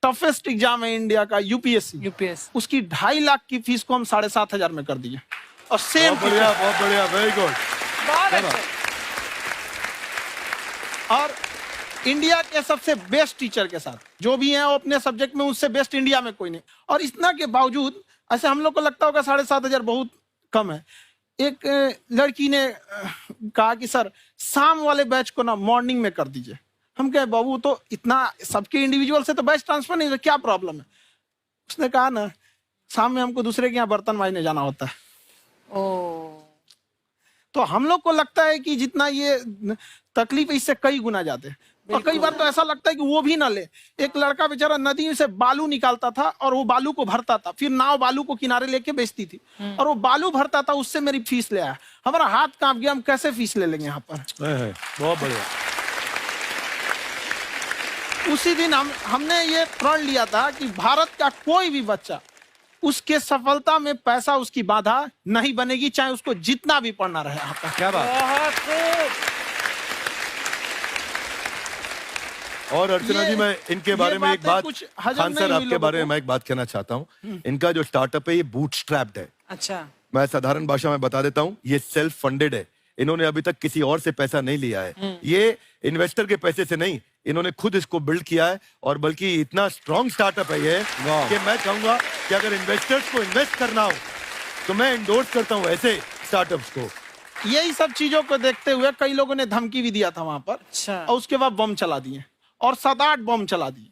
Toughest exam है India का, UPSC, उसकी 2.5 लाख की फीस को हम 7,500 में कर दिए। और सेम बहुत बढ़िया, वेरी गुड। और इंडिया के सबसे बेस्ट टीचर के साथ जो भी हैं वो अपने सब्जेक्ट में उससे बेस्ट इंडिया में कोई नहीं। और इतना के बावजूद ऐसे हम लोग को लगता होगा 7,500 बहुत कम है। एक लड़की ने कहा कि सर शाम वाले बैच को ना मॉर्निंग में कर दीजिए। हम कहे बाबू तो इतना सबके इंडिविजुअल से तो बैच ट्रांसफर नहीं, क्या प्रॉब्लम है? उसने कहा ना शाम में हमको दूसरे के यहाँ बर्तन मांजने जाना होता है। तो हम लोग को लगता है कि जितना ये तकलीफ इससे कई गुना ज्यादा है। और कई बार तो ऐसा लगता है कि वो भी ना ले। एक लड़का बेचारा नदी से बालू निकालता था और वो बालू को भरता था, फिर नाव बालू को किनारे लेके बेचती थी और वो बालू भरता था, उससे मेरी फीस ले आया। हमारा हाथ कांप गया, हम कैसे फीस ले लेंगे यहाँ पर। बहुत बढ़िया। उसी दिन हमने ये प्रण लिया था कि भारत का कोई भी बच्चा उसके सफलता में पैसा उसकी बाधा नहीं बनेगी, चाहे उसको जितना भी पढ़ना रहे यहाँ पर। क्या बात। और अर्चना जी, मैं इनके बारे में एक बात, खान सर आपके बारे में मैं एक बात कहना चाहता हूँ। इनका जो स्टार्टअप है ये बूटस्ट्रैप्ड है। अच्छा। मैं साधारण भाषा में बता देता हूँ, ये सेल्फ फंडेड है। इन्होंने अभी तक किसी और से पैसा नहीं लिया है। ये इन्वेस्टर के पैसे से नहीं, इन्होंने खुद इसको बिल्ड किया है। और बल्कि इतना स्ट्रॉन्ग स्टार्टअप है ये कि मैं कहूंगा कि अगर इन्वेस्टर्स को इन्वेस्ट करना हो तो मैं इंडोर्स करता हूँ ऐसे स्टार्टअप्स को। यही सब चीजों को देखते हुए कई लोगों ने धमकी भी दिया था वहां पर। अच्छा। और उसके बाद बम चला दिए और 7-8 बम चला दिए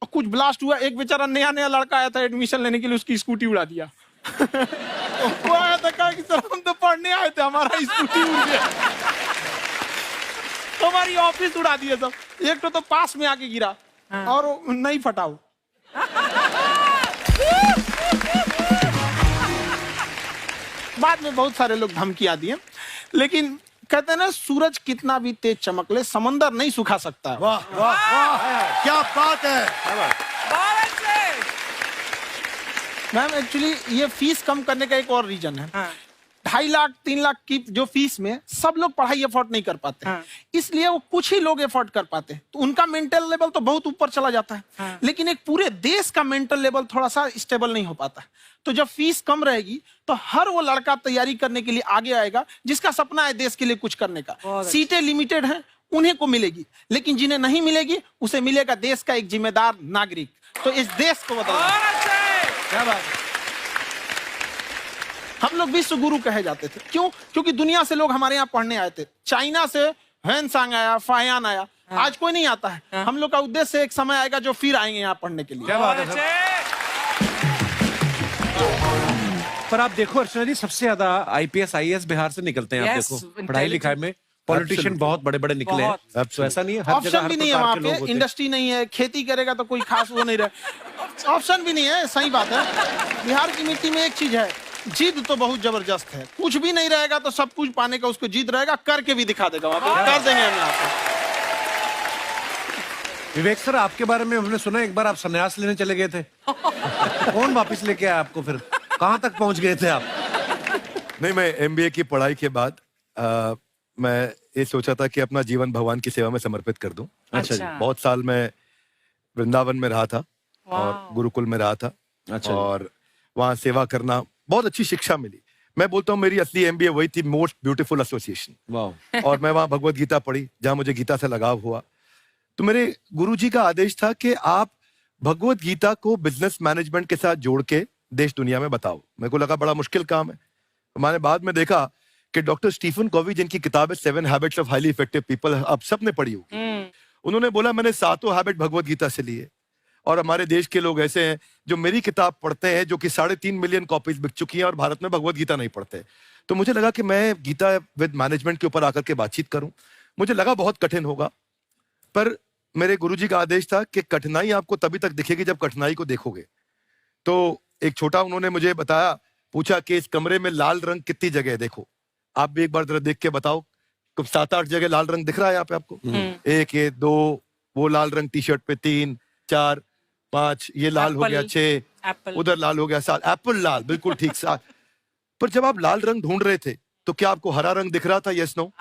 और कुछ ब्लास्ट हुआ। एक बेचारा नया लड़का आया था एडमिशन लेने के लिए, उसकी स्कूटी उड़ा दिया। वो आया था, कहा कि सर हम तो पढ़ने आए थे, हमारा स्कूटी उड़ गया। हमारी ऑफिस उड़ा दिए सब। एक तो पास में आके गिरा और नहीं फटा वो। बाद में बहुत सारे लोग धमकियां दिए, लेकिन कहते हैं ना सूरज कितना भी तेज चमक ले समंदर नहीं सुखा सकता। वाह वाह वाह, क्या बात है। मैम एक्चुअली ये फीस कम करने का एक और रीजन है। 2.5 लाख 3 लाख की जो फीस में सब लोग पढ़ाई अफोर्ड नहीं कर पाते। इसलिए वो कुछ ही लोग अफोर्ड कर पाते हैं, तो उनका मेंटल लेवल तो बहुत ऊपर चला जाता है। लेकिन एक पूरे देश का मेंटल लेवल थोड़ा सा स्टेबल नहीं हो पाता। तो जब फीस कम रहेगी तो हर वो लड़का तैयारी करने के लिए आगे आएगा जिसका सपना है देश के लिए कुछ करने का। सीटें लिमिटेड हैं, उन्हें को मिलेगी, लेकिन जिन्हें नहीं मिलेगी उसे मिलेगा देश का एक जिम्मेदार नागरिक। तो इस देश को बदलना। क्या बात है। हम लोग विश्व गुरु कहे जाते थे, क्यों? क्योंकि दुनिया से लोग हमारे यहाँ पढ़ने आए थे। चाइना से ह्वेनसांग आया, फायान आया, आज कोई नहीं आता है। हम लोग का उद्देश्य एक समय आएगा जो फिर आएंगे यहाँ पढ़ने के लिए। क्या बात है। पर आप देखो अर्चना जी, सबसे ज्यादा आईपीएस आईएएस बिहार से निकलते हैं। आप देखो पढ़ाई लिखाई में पॉलिटिशियन बहुत बड़े बड़े निकले हैं। तो ऐसा नहीं है, हर जगह ऑप्शन भी नहीं है वहाँ पे, इंडस्ट्री नहीं है, खेती करेगा तो कोई खास वो नहीं रहे, ऑप्शन भी नहीं है। सही बात है। बिहार की मिट्टी में एक चीज है, जिद तो बहुत जबरदस्त है। कुछ भी नहीं रहेगा तो सब कुछ पाने का उसको जिद रहेगा, करके भी दिखा देगा वहाँ पे, कर देंगे हम यहाँ पे। विवेक सर, आपके बारे में हमने सुना एक बार आप संन्यास लेने चले गए थे। कौन वापस लेके आया आपको? फिर कहाँ तक पहुंच गए थे आप? नहीं, मैं एमबीए की पढ़ाई के बाद मैं ये सोचा था कि अपना जीवन भगवान की सेवा में समर्पित कर दूं। अच्छा जी। बहुत साल मैं वृंदावन में रहा था और गुरुकुल में रहा था। अच्छा। और वहाँ सेवा करना, बहुत अच्छी शिक्षा मिली। मैं बोलता हूँ मेरी असली एमबीए वही थी, मोस्ट ब्यूटीफुल एसोसिएशन। वाह। और मैं वहाँ भगवत गीता पढ़ी, जहाँ मुझे गीता से लगाव हुआ। तो मेरे गुरुजी का आदेश था कि आप भगवत गीता को बिजनेस मैनेजमेंट के साथ जोड़ के देश दुनिया में बताओ। मेरे को लगा बड़ा मुश्किल काम है। मैंने बाद में देखा कि डॉक्टर स्टीफन कॉवी, जिनकी किताब है 7 habits of highly effective people, आप सबने पढ़ी होगी। उन्होंने बोला मैंने 7 हैबिट भगवत गीता से लिए। और हमारे देश के लोग ऐसे हैं जो मेरी किताब पढ़ते हैं, जो कि 3.5 मिलियन कॉपीज बिक चुकी हैं, और भारत में भगवत गीता नहीं पढ़ते। तो मुझे लगा कि मैं गीता विद मैनेजमेंट के ऊपर आकर के बातचीत करूं। मुझे लगा बहुत कठिन होगा, पर मेरे गुरुजी का आदेश था कि कठिनाई आपको तभी तक दिखेगी जब कठिनाई को देखोगे। तो एक छोटा उन्होंने मुझे बताया, पूछा कि इस कमरे में लाल रंग कितनी जगह है, देखो आप भी एक बार जरा देख के बताओ। तो 7-8 जगह लाल रंग दिख रहा है यहाँ पे आपको। 1 ये 2 वो लाल रंग टी शर्ट पे, 3 4 5 ये लाल हो गया, 6 उधर लाल हो गया, 7 एप्पल लाल, बिल्कुल ठीक 7। पर जब आप लाल रंग ढूंढ रहे थे तो क्या आपको हरा रंग दिख रहा था? Yes no?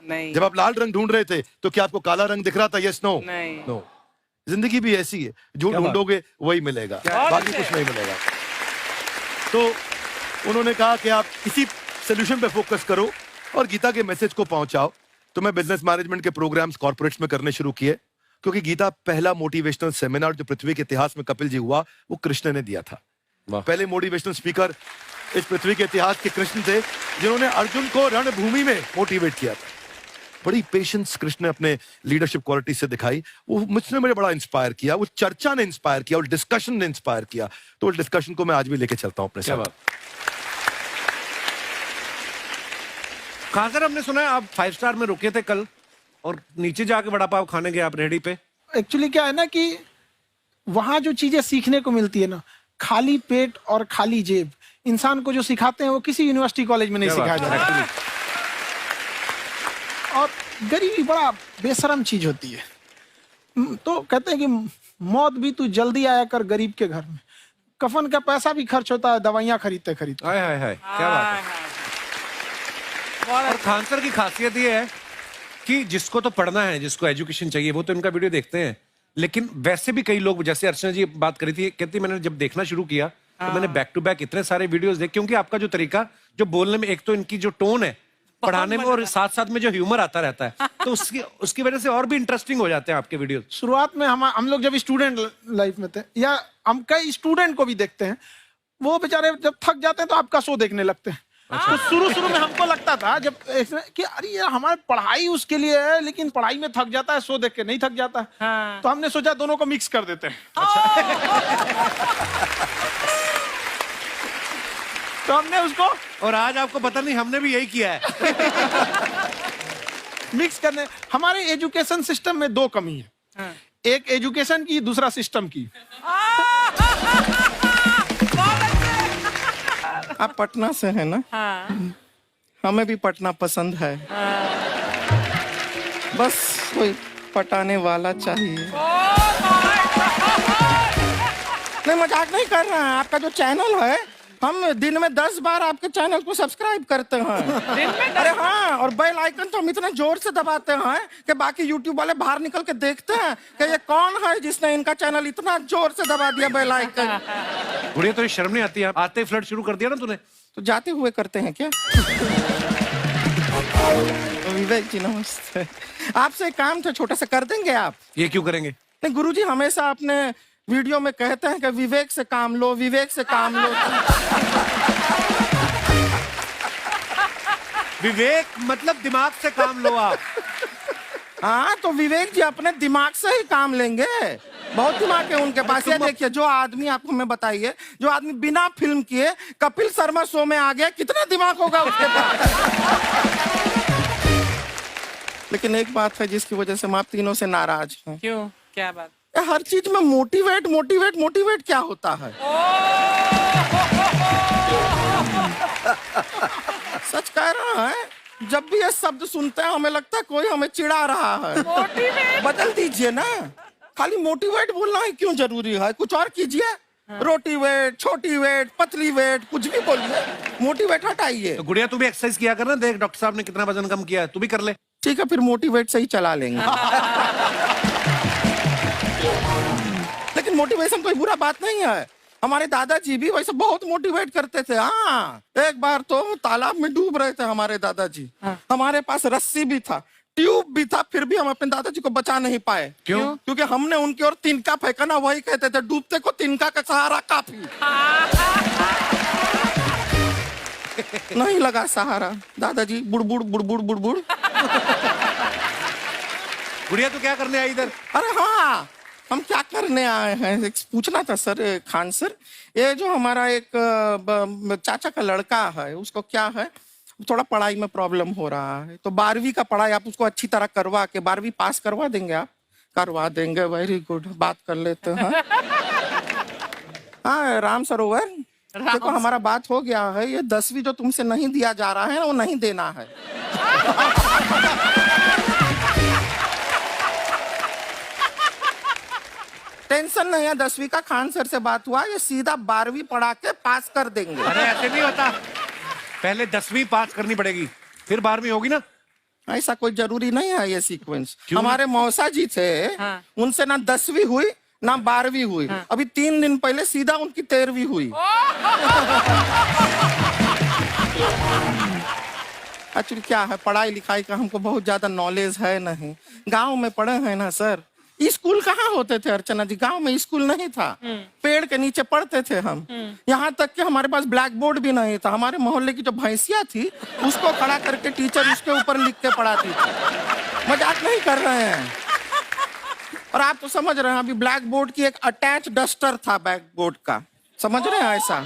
नहीं। जब आप लाल रंग ढूंढ रहे थे तो क्या आपको काला रंग दिख रहा था? Yes no? नहीं। नो। जिंदगी भी ऐसी है, जो क्या बात? ढूंढोगे वही मिलेगा, बाकी कुछ नहीं मिलेगा। तो उन्होंने कहा कि आप इसी सोल्यूशन पे फोकस करो और गीता के मैसेज को पहुंचाओ। तो मैं बिजनेस मैनेजमेंट के प्रोग्राम्स कॉर्पोरेट्स में करने शुरू किए, क्योंकि गीता पहला मोटिवेशनल सेमिनार जो पृथ्वी के इतिहास में कपिल जी हुआ, वो कृष्ण ने दिया था। पहले मोटिवेशनल स्पीकर इस पृथ्वी के इतिहास के कृष्ण थे, जिन्होंने अर्जुन को रणभूमि में मोटिवेट किया था। बड़ी पेशेंस कृष्ण ने अपने लीडरशिप क्वालिटी से दिखाई, वो मुझसे मुझे बड़ा इंस्पायर किया, वो चर्चा ने इंस्पायर किया, वो डिस्कशन ने इंस्पायर किया। तो उस डिस्कशन को मैं आज भी लेके चलता हूं अपने साथ। कहाँ सर, हमने सुना है आप 5 स्टार में रुके थे कल और नीचे जाके वड़ा पाव खाने गए आप रेहड़ी पे। एक्चुअली क्या है ना कि वहां जो चीजें सीखने को मिलती है ना, खाली पेट और खाली जेब इंसान को जो सिखाते हैं वो किसी यूनिवर्सिटी कॉलेज में नहीं सिखाया जाता। और गरीबी बड़ा बेशरम चीज होती है। तो कहते हैं कि मौत भी तू जल्दी आया कर गरीब के घर में। कफन का पैसा भी खर्च होता है दवाइयां खरीदते खरीदते। हाय हाय हाय, क्या बात है। और खान सर की खासियत ये है कि जिसको तो पढ़ना है, जिसको एजुकेशन चाहिए, वो तो इनका वीडियो देखते हैं। लेकिन वैसे भी कई लोग, जैसे अर्चना जी बात करी थी, कहती मैंने जब देखना शुरू किया तो मैंने बैक टू बैक इतने सारे वीडियोस देखे, क्योंकि आपका जो तरीका जो बोलने में, एक तो इनकी जो टोन है पढ़ाने में, और साथ साथ में जो ह्यूमर आता रहता है, तो उसकी वजह से और भी इंटरेस्टिंग हो जाते हैं आपके वीडियो। शुरुआत में हम लोग जब स्टूडेंट लाइफ में थे, या हम कई स्टूडेंट को भी देखते हैं, वो बेचारे जब थक जाते हैं तो आपका शो देखने लगते हैं। तो शुरू में हमको लगता था जब कि अरे यार हमारी पढ़ाई उसके लिए है, लेकिन पढ़ाई में थक जाता है, शो देख के नहीं थक जाता है। हाँ। तो हमने सोचा दोनों को मिक्स कर देते हैं। तो हमने उसको, और आज आपको पता नहीं हमने भी यही किया है। मिक्स करने। हमारे एजुकेशन सिस्टम में 2 कमी है। हाँ। एक एजुकेशन की, दूसरा सिस्टम की। आप पटना से हैं ना? हाँ। हमें भी पटना पसंद है। बस कोई पटाने वाला चाहिए। नहीं, मजाक नहीं कर रहे हैं। आपका जो चैनल है, हम दिन में 10 बार आपके चैनल को सब्सक्राइब करते हैं। अरे हाँ, और बेल आइकन तो हम इतना जोर से दबाते हैं कि बाकी यूट्यूब वाले बाहर निकल के देखते हैं कि ये कौन है जिसने इनका चैनल इतना जोर से दबा दिया बेल आइकन। बुढ़िया, तो शर्म नहीं आती है? आते ही फ्लर्ट शुरू कर दिया ना तूने। तो जाते हुए करते हैं क्या? विवेक जी नमस्ते। आपसे एक काम था छोटा सा, कर देंगे आप? ये क्यों करेंगे? नहीं, गुरुजी हमेशा अपने वीडियो में कहते हैं कि विवेक से काम लो, विवेक से काम लो। विवेक मतलब दिमाग से काम लो आप। हाँ, तो विवेक जी अपने दिमाग से ही काम लेंगे। बहुत दिमाग है उनके पास। ये देखिए, जो आदमी, आपको मैं बताइए, जो आदमी बिना फिल्म किए कपिल शर्मा शो में आ गया, कितना दिमाग होगा उसके पास। लेकिन एक बात है जिसकी वजह से हम आप तीनों से नाराज हैं। क्यों? क्या बात? हर चीज में मोटिवेट मोटिवेट मोटिवेट क्या होता है? सच कह रहा है, जब भी ये शब्द सुनते हैं हमें लगता है कोई हमें चिढ़ा रहा है। बदल दीजिए ना, खाली मोटिवेट बोलना ही क्यों जरूरी है? कुछ और कीजिए। रोटी वेट, छोटी वेट, पतली वेट, कुछ भी बोलिए, मोटिवेट हटाइए। तो गुड़िया, तू भी एक्सरसाइज किया कर ना, देख डॉक्टर साहब ने कितना वजन कम किया है, तू भी कर ले। ठीक है, फिर मोटिवेट से ही चला लेंगे। लेकिन मोटिवेशन कोई बुरा बात नहीं है। हमारे दादाजी भी वैसे बहुत मोटिवेट करते थे। हाँ, एक बार तो तालाब में डूब रहे थे हमारे दादाजी। हाँ। हमारे पास रस्सी भी था, ट्यूब भी था, फिर भी हम अपने दादाजी को बचा नहीं पाए। क्यों? क्योंकि हमने उनकी ओर तिनका फेंका ना, वही कहते थे डूबते को तिनका का सहारा काफी। नहीं लगा सहारा, दादाजी बुड़बुड़ बुड़बुड़ बुड़बुड़। गुड़िया, तू क्या करने आई इधर? अरे हाँ, हम क्या करने आए हैं एक पूछना था सर। खान सर, ये जो हमारा एक चाचा का लड़का है, उसको क्या है, थोड़ा पढ़ाई में प्रॉब्लम हो रहा है। तो 12वीं का पढ़ाई आप उसको अच्छी तरह करवा के 12वीं पास करवा देंगे आप? करवा देंगे, वेरी गुड, बात कर लेते हैं। हाँ, राम सरोवर, देखो हमारा बात हो गया है। ये 10वीं जो तुमसे नहीं दिया जा रहा है वो नहीं देना है। टेंशन नहीं है, 10वीं का खान सर से बात हुआ, ये सीधा 12वीं पढ़ा के पास कर देंगे। अरे ऐसे नहीं होता, पहले 10वीं पास करनी पड़ेगी, फिर 12वीं होगी ना। ऐसा कोई जरूरी नहीं है ये सीक्वेंस। हमारे मौसा जी थे, उनसे ना 10वीं हुई ना 12वीं हुई, अभी 3 दिन पहले सीधा उनकी 13वीं हुई। एक्चुअली क्या है, पढ़ाई लिखाई का हमको बहुत ज्यादा नॉलेज है नहीं। गांव में पढ़े हैं ना सर, स्कूल कहाँ होते थे अर्चना जी, गांव में स्कूल नहीं था, पेड़ के नीचे पढ़ते थे हम। यहाँ तक कि हमारे पास ब्लैक बोर्ड भी नहीं था। हमारे मोहल्ले की जो भैंसिया थी उसको खड़ा करके टीचर उसके ऊपर लिख के पढ़ाती थी। मजाक नहीं कर रहे हैं। और आप तो समझ रहे हैं, अभी ब्लैक बोर्ड की एक अटैच डस्टर था बैक बोर्ड का, समझ रहे हैं ऐसा।